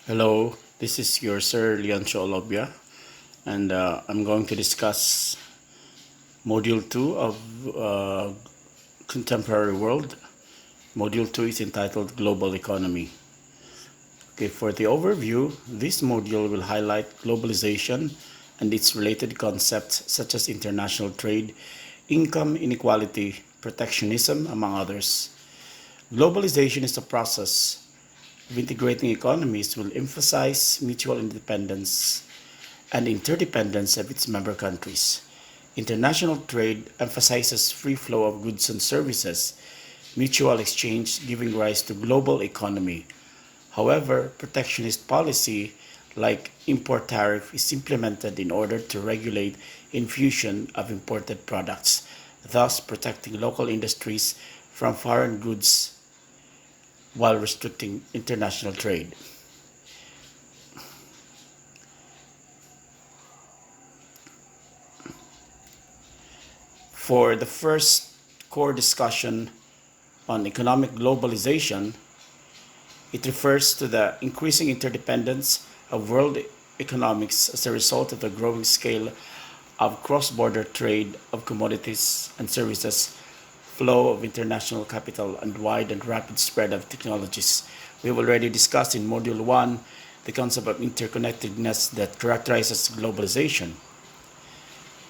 Hello, this is your Sir Leoncio Olobia, and I'm going to discuss Module 2 of Contemporary World. Module 2 is entitled Global Economy. Okay, for the overview, this module will highlight globalization and its related concepts such as international trade, income inequality, protectionism, among others. Globalization is a process of integrating economies will emphasize mutual independence and interdependence of its member countries. International trade emphasizes free flow of goods and services, mutual exchange giving rise to global economy. However, protectionist policy like import tariff is implemented in order to regulate infusion of imported products, thus protecting local industries from foreign goods while restricting international trade. For the first core discussion on economic globalization, it refers to the increasing interdependence of world economics as a result of the growing scale of cross-border trade of commodities and services, flow of international capital, and wide and rapid spread of technologies. We have already discussed in Module 1 the concept of interconnectedness that characterizes globalization.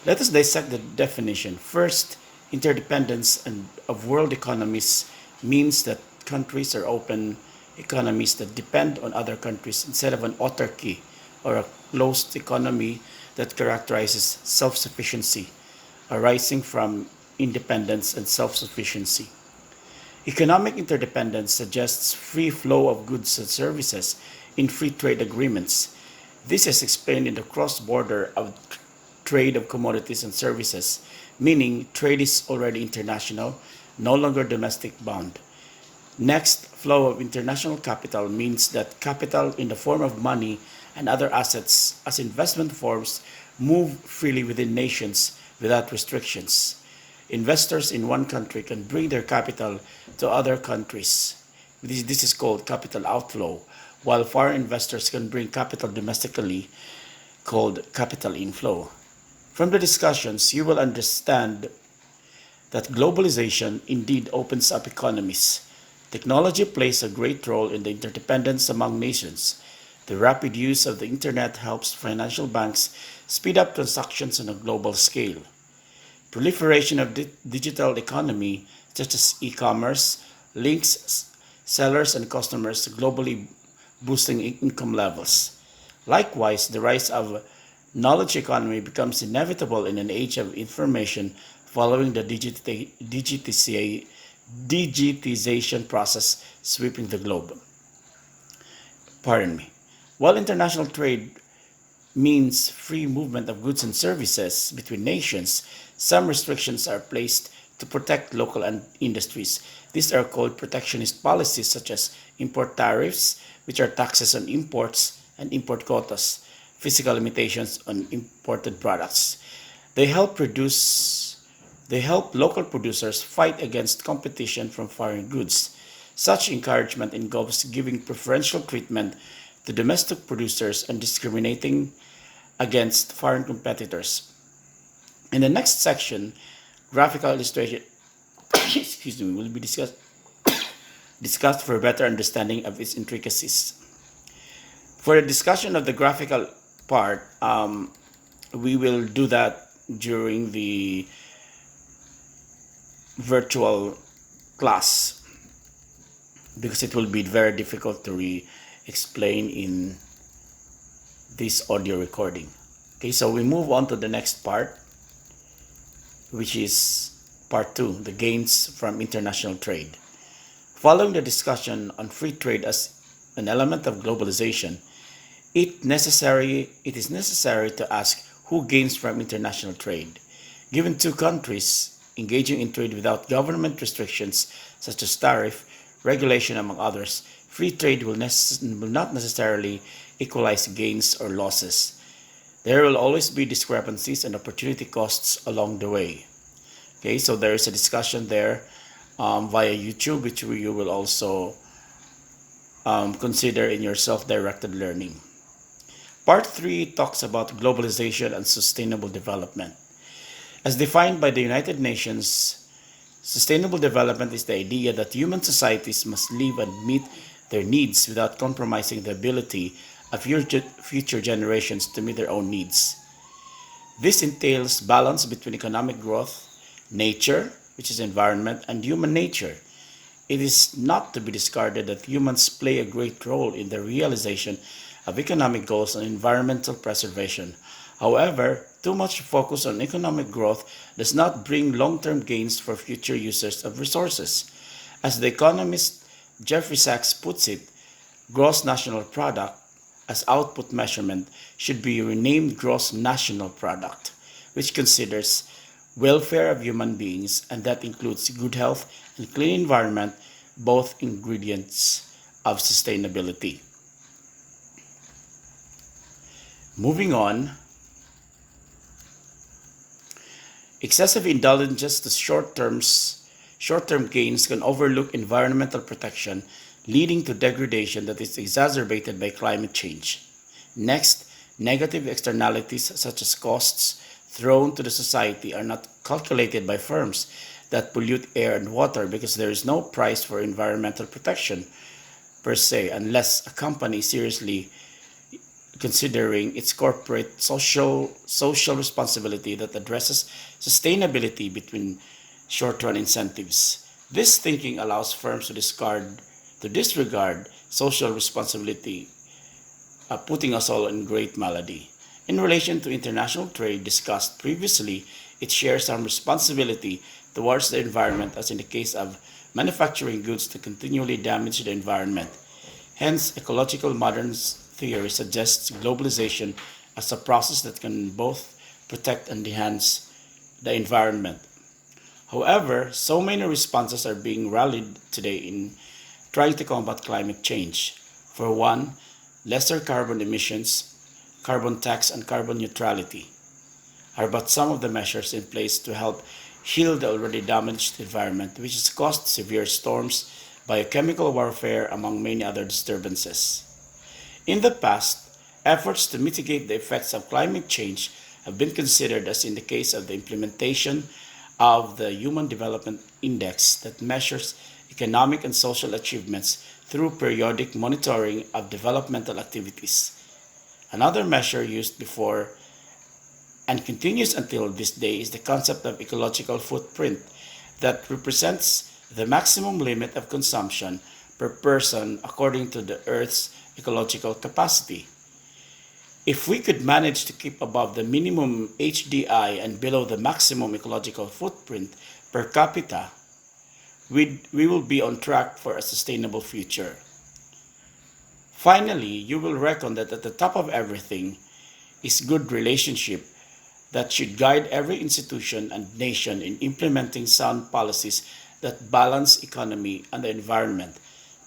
Let us dissect the definition. First, interdependence of world economies means that countries are open economies that depend on other countries instead of an autarky or a closed economy that characterizes self-sufficiency, arising from independence and self-sufficiency. Economic interdependence suggests free flow of goods and services in free trade agreements. This is explained in the cross-border of trade of commodities and services, meaning trade is already international, no longer domestic bound. Next, flow of international capital means that capital in the form of money and other assets as investment forms move freely within nations without restrictions. Investors in one country can bring their capital to other countries. This is called capital outflow, while foreign investors can bring capital domestically, called capital inflow. From the discussions, you will understand that globalization indeed opens up economies. Technology plays a great role in the interdependence among nations. The rapid use of the internet helps financial banks speed up transactions on a global scale. Proliferation of digital economy, such as e-commerce, links sellers and customers globally, boosting income levels. Likewise, the rise of knowledge economy becomes inevitable in an age of information following the digitization process sweeping the globe. Pardon me. While international trade means free movement of goods and services between nations, some restrictions are placed to protect local industries. These are called protectionist policies such as import tariffs, which are taxes on imports, and import quotas, physical limitations on imported products. They help produce they help local producers fight against competition from foreign goods. Such encouragement involves giving preferential treatment to domestic producers and discriminating against foreign competitors. In the next section, graphical illustration will be discussed for a better understanding of its intricacies. For the discussion of the graphical part, we will do that during the virtual class because it will be very difficult to explain in this audio recording. Okay, so we move on to the next part, which is part 2, the gains from international trade. Following the discussion on free trade as an element of globalization, it is necessary to ask who gains from international trade. Given two countries engaging in trade without government restrictions such as tariff, regulation, among others, free trade will not necessarily equalize gains or losses. There will always be discrepancies and opportunity costs along the way. Okay, so there is a discussion there via YouTube, which you will also consider in your self-directed learning. Part 3 talks about globalization and sustainable development. As defined by the United Nations, sustainable development is the idea that human societies must live and meet their needs without compromising the ability of future generations to meet their own needs. This entails balance between economic growth, nature, which is environment, and human nature. It is not to be discarded that humans play a great role in the realization of economic goals and environmental preservation. However, too much focus on economic growth does not bring long-term gains for future users of resources. As the economist Jeffrey Sachs puts it, gross national product as output measurement should be renamed gross national product, which considers welfare of human beings, and that includes good health and clean environment, both ingredients of sustainability. Moving on, excessive indulgence to short-term gains can overlook environmental protection, leading to degradation that is exacerbated by climate change. Next, negative externalities such as costs thrown to the society are not calculated by firms that pollute air and water because there is no price for environmental protection per se unless a company seriously considering its corporate social responsibility that addresses sustainability between short-run incentives. This thinking allows firms to disregard social responsibility, putting us all in great malady. In relation to international trade discussed previously, it shares some responsibility towards the environment as in the case of manufacturing goods to continually damage the environment. Hence, ecological modern theory suggests globalization as a process that can both protect and enhance the environment. However, so many responses are being rallied today in trying to combat climate change. For one, lesser carbon emissions, carbon tax, and carbon neutrality are but some of the measures in place to help heal the already damaged environment, which has caused severe storms, biochemical warfare, among many other disturbances. In the past, efforts to mitigate the effects of climate change have been considered, as in the case of the implementation of the Human Development Index that measures economic and social achievements through periodic monitoring of developmental activities. Another measure used before and continues until this day is the concept of ecological footprint that represents the maximum limit of consumption per person according to the Earth's ecological capacity. If we could manage to keep above the minimum HDI and below the maximum ecological footprint per capita, we will be on track for a sustainable future. Finally, you will reckon that at the top of everything is good relationship that should guide every institution and nation in implementing sound policies that balance economy and the environment,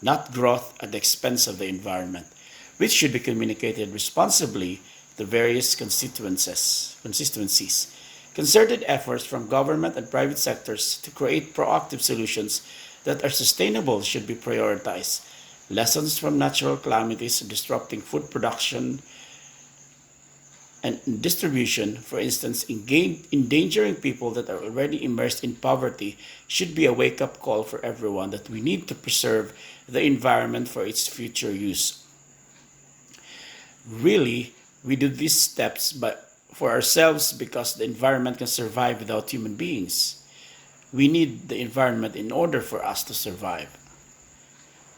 not growth at the expense of the environment, which should be communicated responsibly to various constituencies. Concerted efforts from government and private sectors to create proactive solutions that are sustainable should be prioritized. Lessons from natural calamities disrupting food production and distribution, for instance, endangering people that are already immersed in poverty, should be a wake-up call for everyone that we need to preserve the environment for its future use. Really, we do these steps for ourselves because the environment can survive without human beings. We need the environment in order for us to survive.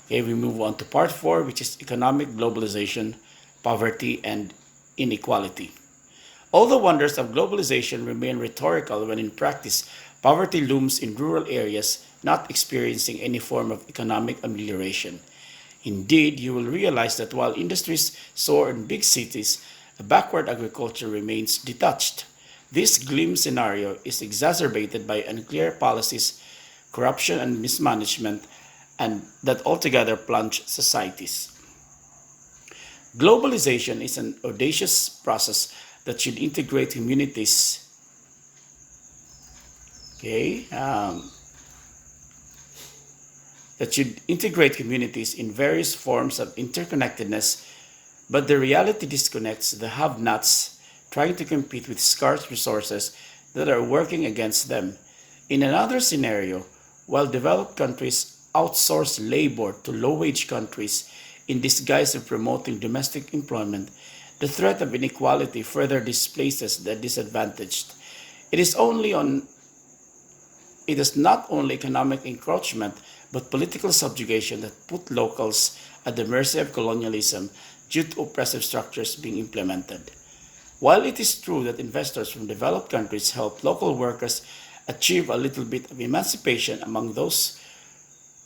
Okay, we move on to part 4, which is economic globalization, poverty, and inequality. All the wonders of globalization remain rhetorical when in practice, poverty looms in rural areas not experiencing any form of economic amelioration. Indeed, you will realize that while industries soar in big cities, a backward agriculture remains detached. This glim scenario is exacerbated by unclear policies, corruption, and mismanagement, and that altogether plunge societies. Globalization is an audacious process that should integrate communities. Okay, that should integrate communities in various forms of interconnectedness, but the reality disconnects the have-nots trying to compete with scarce resources that are working against them. In another scenario, while developed countries outsource labor to low-wage countries in disguise of promoting domestic employment, the threat of inequality further displaces the disadvantaged. It is only on It is not only economic encroachment but political subjugation that put locals at the mercy of colonialism due to oppressive structures being implemented. While it is true that investors from developed countries help local workers achieve a little bit of emancipation among those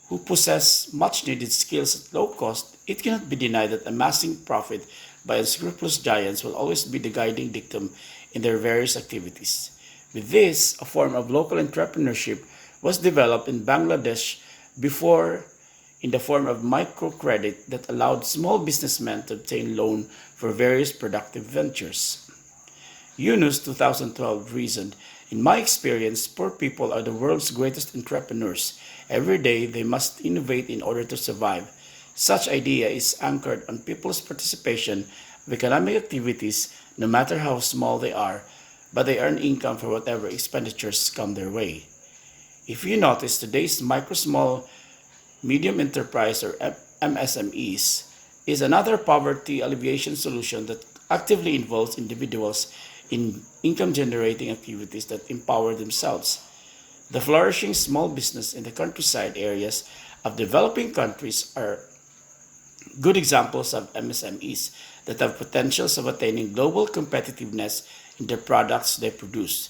who possess much needed skills at low cost, it cannot be denied that amassing profit by unscrupulous giants will always be the guiding dictum in their various activities. With this, a form of local entrepreneurship was developed in Bangladesh before in the form of microcredit that allowed small businessmen to obtain loan for various productive ventures. Yunus 2012 reasoned, "In my experience, poor people are the world's greatest entrepreneurs. Every day they must innovate in order to survive. Such idea is anchored on people's participation of economic activities, no matter how small they are, but they earn income for whatever expenditures come their way." If you notice, today's micro, small, medium enterprise or MSMEs is another poverty alleviation solution that actively involves individuals in income generating activities that empower themselves. The flourishing small business in the countryside areas of developing countries are good examples of MSMEs that have potentials of attaining global competitiveness in the products they produce.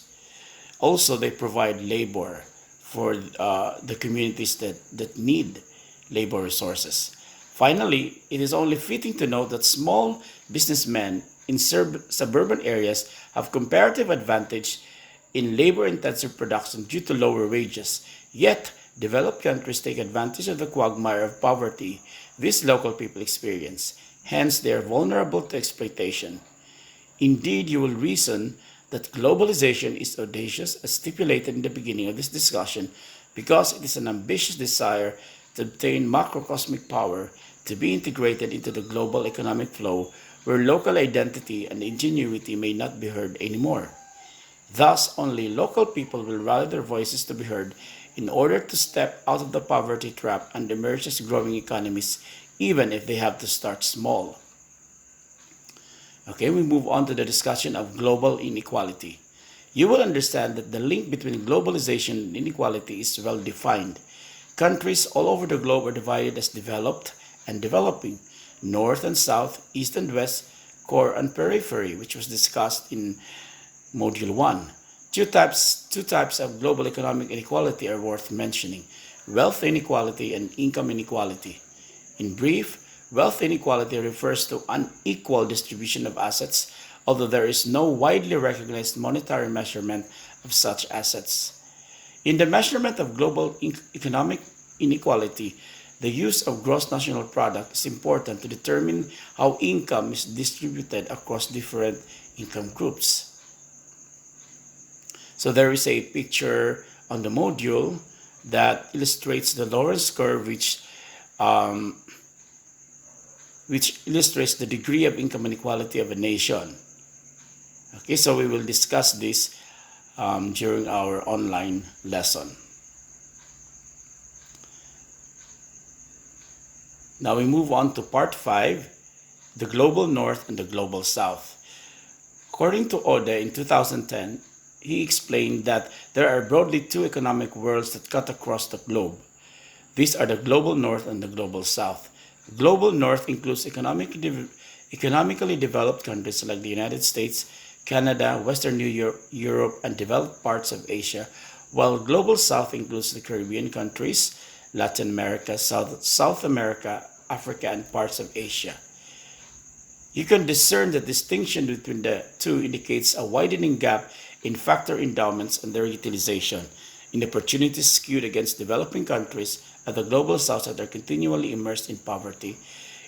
Also, they provide labor for the communities that need labor resources. Finally, it is only fitting to note that small businessmen in suburban areas have comparative advantage in labor-intensive production due to lower wages. Yet, developed countries take advantage of the quagmire of poverty these local people experience. Hence, they are vulnerable to exploitation. Indeed, you will reason that globalization is audacious as stipulated in the beginning of this discussion because it is an ambitious desire to obtain macrocosmic power to be integrated into the global economic flow where local identity and ingenuity may not be heard anymore. Thus, only local people will rally their voices to be heard in order to step out of the poverty trap and emerge as growing economies, even if they have to start small. Okay, we move on to the discussion of global inequality. You will understand that the link between globalization and inequality is well defined. Countries all over the globe are divided as developed and developing, north and south, east and west, core and periphery, which was discussed in Module 1. Two types of global economic inequality are worth mentioning: wealth inequality and income inequality. In brief, wealth inequality refers to unequal distribution of assets, although there is no widely recognized monetary measurement of such assets. In the measurement of global economic inequality, the use of gross national product is important to determine how income is distributed across different income groups. So there is a picture on the module that illustrates the Lorentz curve, which illustrates the degree of income inequality of a nation. Okay, so we will discuss this during our online lesson. Now we move on to part 5, the global north and the global south. According to Ode in 2010, he explained that there are broadly two economic worlds that cut across the globe. These are the global north and the global south. The global north includes economically developed countries like the United States, Canada, Western Europe, and developed parts of Asia, while global south includes the Caribbean countries, Latin America, South America, Africa, and parts of Asia. You can discern the distinction between the two indicates a widening gap in factor endowments and their utilization, in opportunities skewed against developing countries at the global south that are continually immersed in poverty.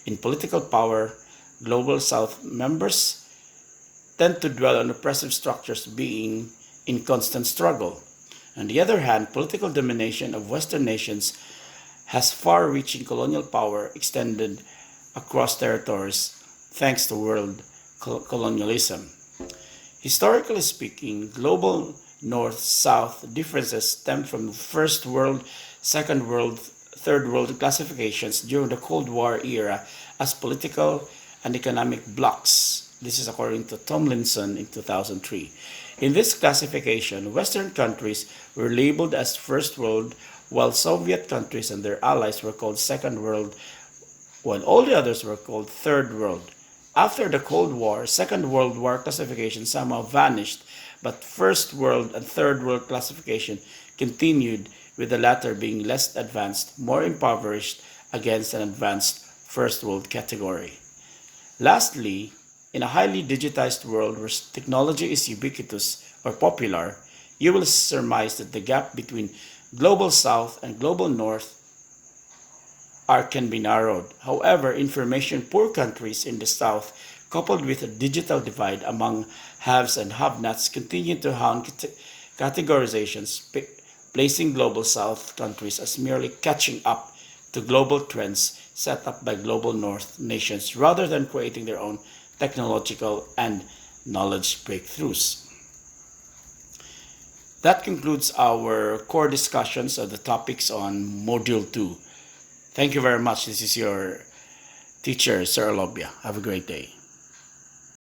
In political power, global south members tend to dwell on oppressive structures being in constant struggle. On the other hand, political domination of Western nations has far-reaching colonial power extended across territories thanks to world colonialism. Historically speaking, global North-South differences stem from First World, Second World, Third World classifications during the Cold War era as political and economic blocs. This is according to Tomlinson in 2003. In this classification, Western countries were labeled as First World, while Soviet countries and their allies were called Second World, while all the others were called Third World. After the Cold War, Second World War classification somehow vanished, but First World and Third World classification continued, with the latter being less advanced, more impoverished against an advanced First World category. Lastly, in a highly digitized world where technology is ubiquitous or popular, you will surmise that the gap between Global South and Global North can be narrowed. However, information-poor countries in the South, coupled with a digital divide among haves and have-nots, continue to hound categorizations, placing Global South countries as merely catching up to global trends set up by Global North nations rather than creating their own technological and knowledge breakthroughs. That concludes our core discussions of the topics on Module 2. Thank you very much. This is your teacher, Sir Alobia. Have a great day.